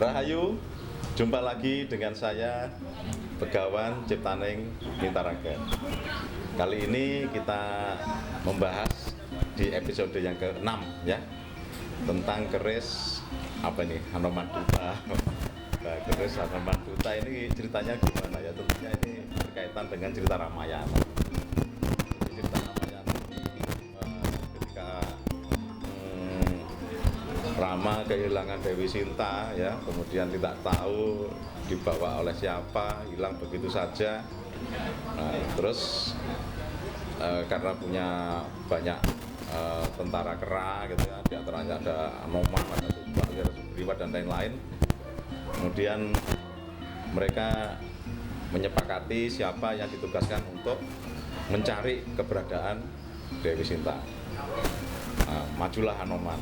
Rahayu, jumpa lagi dengan saya Begawan Ciptaning Mintaraga. Kali ini kita membahas di episode yang ke-6 ya, tentang keris Hanoman Duta. Nah, keris Hanoman Duta ini ceritanya gimana ya? Tentunya ini berkaitan dengan cerita Ramayana. Cerita Ramayana ketika Rama kehilangan Dewi Sinta ya, kemudian tidak tahu dibawa oleh siapa, hilang begitu saja. Nah, terus karena punya banyak tentara kera gitu ya, di antaranya ada Anoman, ada Tuba, ada Sugriwa dan lain-lain. Kemudian mereka menyepakati siapa yang ditugaskan untuk mencari keberadaan Dewi Sinta. Nah, majulah Anoman.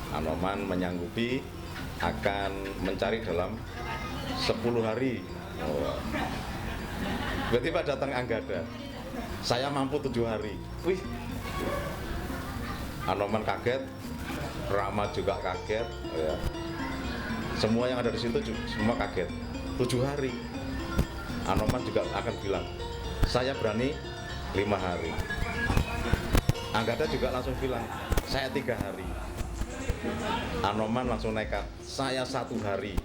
Anoman menyanggupi akan mencari dalam 10 hari. Tiba-tiba datang Anggada, saya mampu 7 hari. Wih, Anoman kaget, Rama juga kaget ya. Semua yang ada di situ semua kaget. 7 hari. Anoman juga akan bilang, saya berani 5 hari. Anggada juga langsung bilang, saya 3 hari. Anoman langsung nekat, saya 1 hari.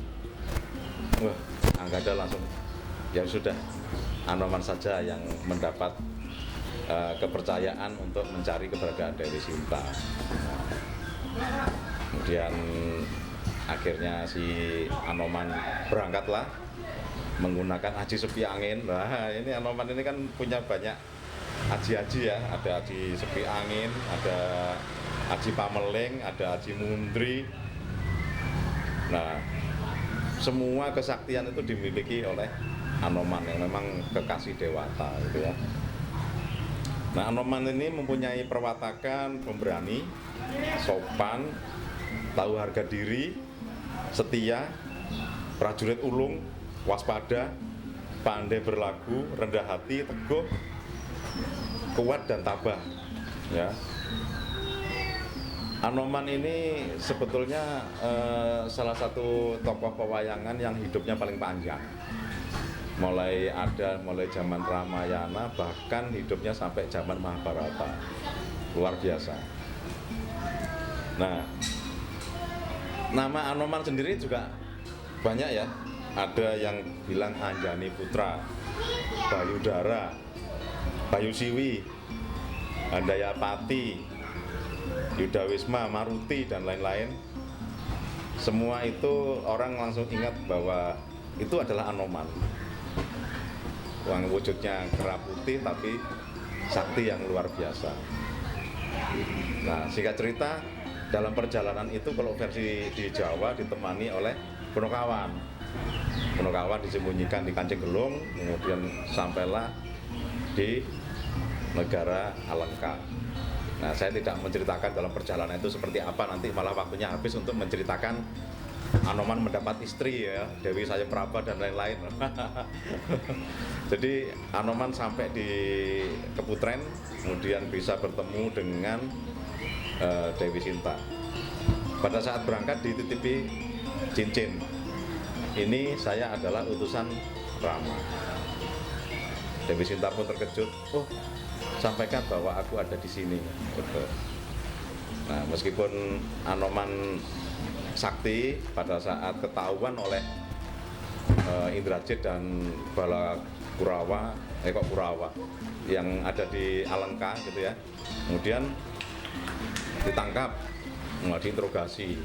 Wah, Anggada langsung, ya sudah, Anoman saja yang mendapat kepercayaan untuk mencari keberadaan Dewi Sinta. Kemudian akhirnya si Anoman berangkatlah menggunakan aji sepi angin. Nah, ini Anoman ini kan punya banyak aji-aji ya, ada aji sepi angin, ada aji pameling, ada aji mundri. Nah, semua kesaktian itu dimiliki oleh Anoman yang memang kekasih dewata gitu ya. Nah, Anoman ini mempunyai perwatakan pemberani, sopan, tahu harga diri, setia, prajurit ulung, waspada, pandai berlagu, rendah hati, teguh, kuat dan tabah ya. Anoman ini sebetulnya salah satu tokoh pewayangan yang hidupnya paling panjang. Mulai zaman Ramayana, bahkan hidupnya sampai zaman Mahabharata. Luar biasa. Nah, nama Anoman sendiri juga banyak ya. Ada yang bilang Anjani Putra, Bayudara, Bayusiwi, Handayapati, Yudawisma, Maruti dan lain-lain. Semua itu orang langsung ingat bahwa itu adalah Anoman. Yang wujudnya kera putih tapi sakti yang luar biasa. Nah, singkat cerita, dalam perjalanan itu kalau versi di Jawa ditemani oleh Punokawan. Punokawan disembunyikan di Kancing Gelung, kemudian sampailah di negara Alengka. Nah, saya tidak menceritakan dalam perjalanan itu seperti apa, nanti malah waktunya habis untuk menceritakan Anoman mendapat istri ya, Dewi Sayaprabha dan lain-lain. Jadi Anoman sampai di Keputren, kemudian bisa bertemu dengan Dewi Sinta. Pada saat berangkat dititipi cincin, ini saya adalah utusan Rama. Dewi Sinta pun terkejut, oh, sampaikan bahwa aku ada di sini. Betul. Nah, meskipun Anoman sakti, pada saat ketahuan oleh Indrajit dan Bala Kurawa yang ada di Alengka gitu ya, kemudian ditangkap, diinterogasi.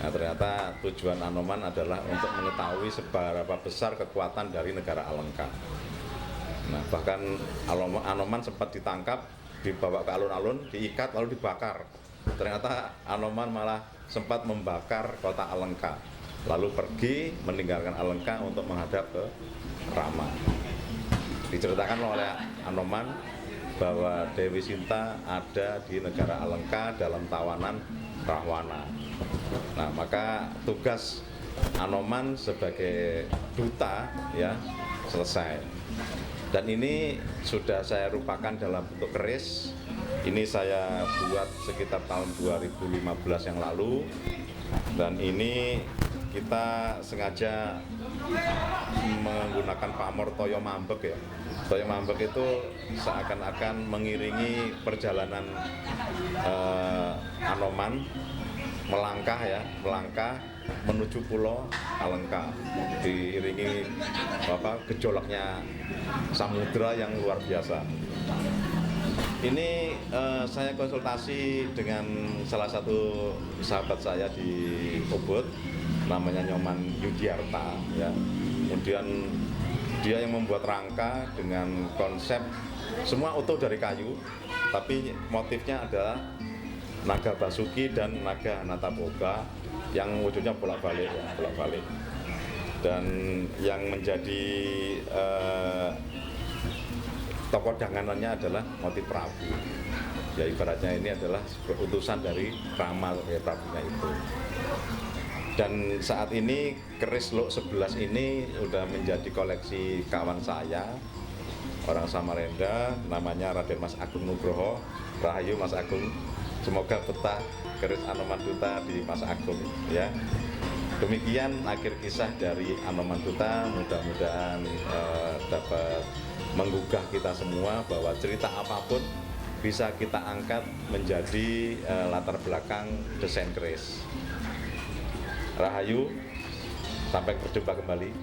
Nah, ternyata tujuan Anoman adalah untuk mengetahui seberapa besar kekuatan dari negara Alengka. Nah, bahkan Anoman sempat ditangkap, dibawa ke alun-alun, diikat lalu dibakar. Ternyata Anoman malah sempat membakar kota Alengka lalu pergi meninggalkan Alengka untuk menghadap ke Rama. Diceritakan oleh Anoman bahwa Dewi Sinta ada di negara Alengka dalam tawanan Rahwana. Nah, maka tugas Anoman sebagai duta ya selesai. Dan ini sudah saya rupakan dalam bentuk keris. Ini saya buat sekitar tahun 2015 yang lalu. Dan ini kita sengaja menggunakan pamor Toyo Mambek ya. Toyo Mambek itu seakan-akan mengiringi perjalanan Anoman melangkah menuju pulau Alengka, diiringi gejolaknya samudra yang luar biasa. Ini saya konsultasi dengan salah satu sahabat saya di Ubud, namanya Nyoman Yudiarta ya. Kemudian dia yang membuat rangka dengan konsep semua utuh dari kayu, tapi motifnya adalah naga Basuki dan naga Nataboga yang wujudnya bolak-balik. Dan yang menjadi tokoh danganannya adalah motif Prabu. Ya ibaratnya ini adalah utusan dari Rama ya, Prabunya itu. Dan saat ini keris Lok 11 ini sudah menjadi koleksi kawan saya, orang Samarinda, namanya Raden Mas Agung Nugroho. Rahayu Mas Agung, semoga betah keris Anoman Duta di Mas Agung ya. Demikian akhir kisah dari Anoman Duta, mudah-mudahan dapat menggugah kita semua bahwa cerita apapun bisa kita angkat menjadi latar belakang desain keris. Rahayu, sampai berjumpa kembali.